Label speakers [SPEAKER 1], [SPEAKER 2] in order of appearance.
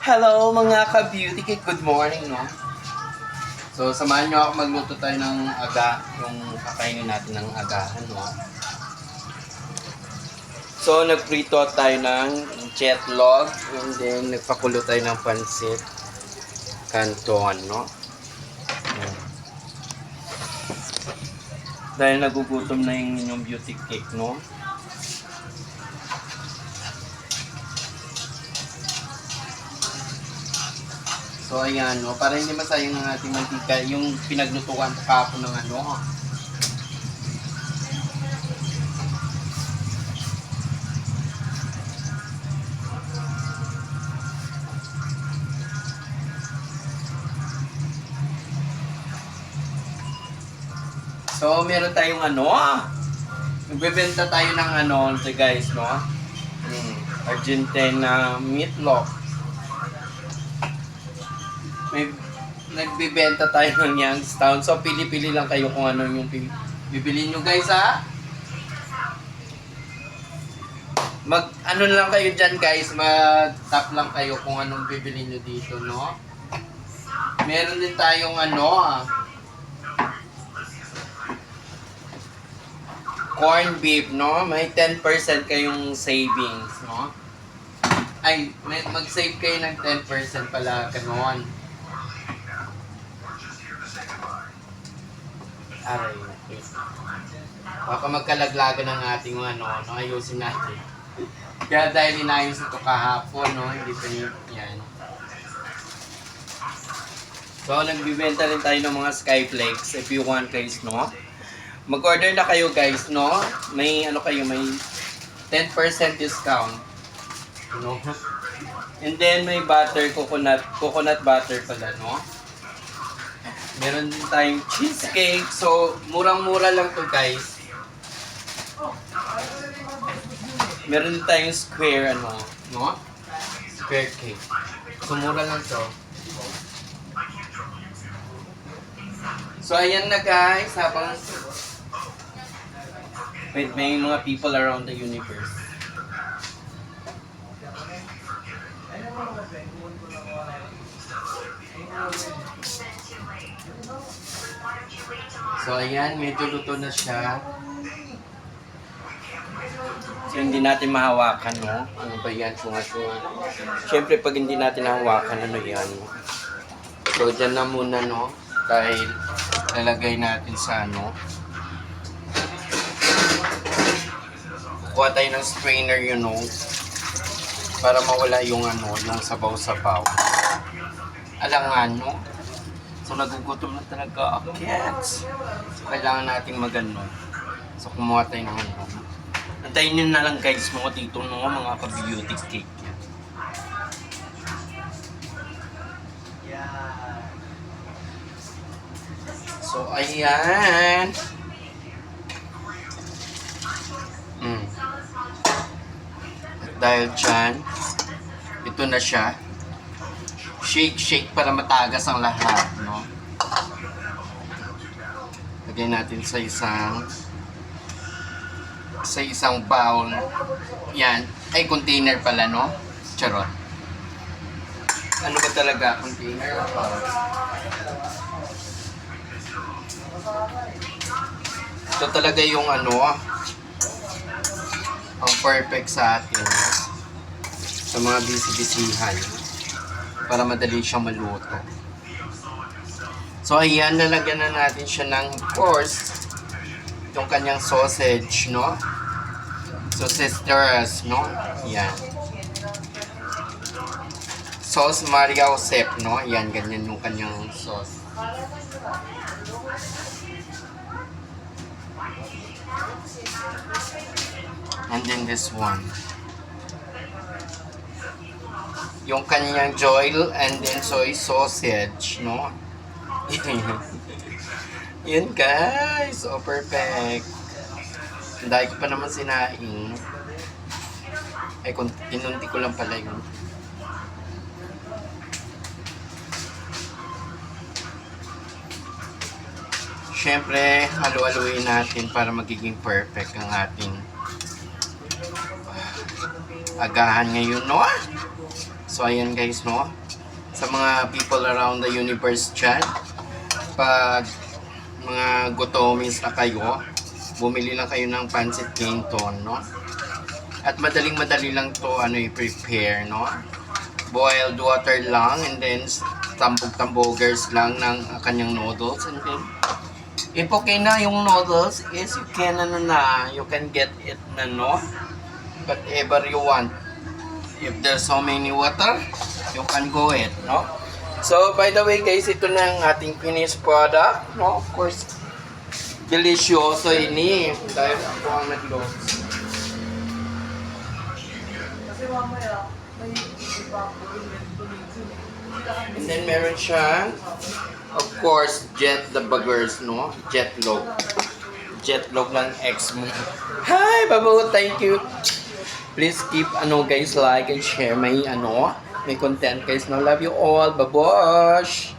[SPEAKER 1] Hello mga ka-beauty cake, good morning, no? So, samahan nyo ako magluto tayo ng aga, yung kakainin natin ng agahan, no? So, nagprito tayo ng jetlog, and then nagpakulo tayo ng pansit canton, no? Ayan. Dahil nagugutom na yung inyong beauty cake, no? So ayan, no, para hindi masayang ang ating mantika, yung pinaglutuan kahapon ng ano. So meron tayong ano, nagbebenta tayo ng ano, guys, no? Argentina meatloaf. May nagbebenta tayo ng Youngstown. So pili-pili lang kayo kung ano yung bibili nyo, guys, ha? Mag ano lang kayo dyan, guys, mag-tap lang kayo kung anong bibili nyo dito, no? Meron din tayong ano, corn beef, no? May 10% kayong savings, no? Ay, mag-save kayo ng 10% pala, kanon. Aray, baka magkalaglagan ng ating ano, no? Ayusin natin. Kaya dahil inayos ito kahapon, no? Hindi pa yan. So, nagbibenta rin tayo ng mga Skyflakes if you want, guys, no? Mag-order na kayo, guys, no? May ano kayo, may 10% discount. No? And then may butter, coconut butter pala, no? Meron din tayong cheesecake. So, murang-mura lang to, guys. Meron din tayong square, ano, no? Square cake. So, mura lang to. So, ayan na, guys. Habang may mga people around the universe. So, ayan, medyo luto na siya. So, hindi natin mahawakan, no? Ano ba yan? Sunga-sunga. Siyempre, pag hindi natin nahawakan, ano yan? So, dyan na muna, no? Dahil lalagay natin sa, ano? Kuha tayo ng strainer, you know? Para mawala yung, ano, yung sabaw-sabaw. Alangan, no? So, nagugutom na talaga ako, cats. So, kailangan nating magano. So, kumuha tayo ng ano. Antayin nyo na lang, guys, mga dito, no? Mga ka-beauty cake. So, ayan. Dahil dyan, ito na siya. Shake para matagas ang lahat, no? Lagay natin sa isang bowl. Yan. Ay, container pala, no? Charot. Ano ba talaga? Container o bowl? Ito talaga yung ano, ang perfect sa atin. Sa mga busy-busyhan. Para madali siyang maluto. So, ayan, lalagyan na natin siya ng, of course, yung kanyang sausage, no? Sausage stars, no? Yan. Sauce Maria Josep, no? Yan, ganyan yung kanyang sauce. And then this one. Yung kanyang joil and then soy sausage, no? Yun, guys. Oh, perfect. Dahil ko pa naman sinaing. Ay, tinunti ko lang pala yun. Siyempre, halu-haluin natin para magiging perfect ang ating agahan ngayon, no? So, ayan guys, no? Sa mga people around the universe dyan, pag mga gutomis na kayo, bumili lang kayo ng pancit canton, no? At madaling-madali lang to i-prepare, no? Boiled water lang, and then tambog-tambogers lang ng kanyang noodles, and then if okay na yung noodles is you can you can get it na, no? Whatever you want. If there's so many water, you can go it, no? So, by the way guys, ito na ang ating finished product, no? Of course, delicioso ini. Dahil ako ang nag-load.
[SPEAKER 2] Kasi mamaya, may
[SPEAKER 1] And then meron siyang, of course, jet the burgers, no? Jetlog. Jetlog ng ex mo. Hi, Babu! Thank you! Please keep, guys, like and share my, may content, guys. No, love you all. Babosh!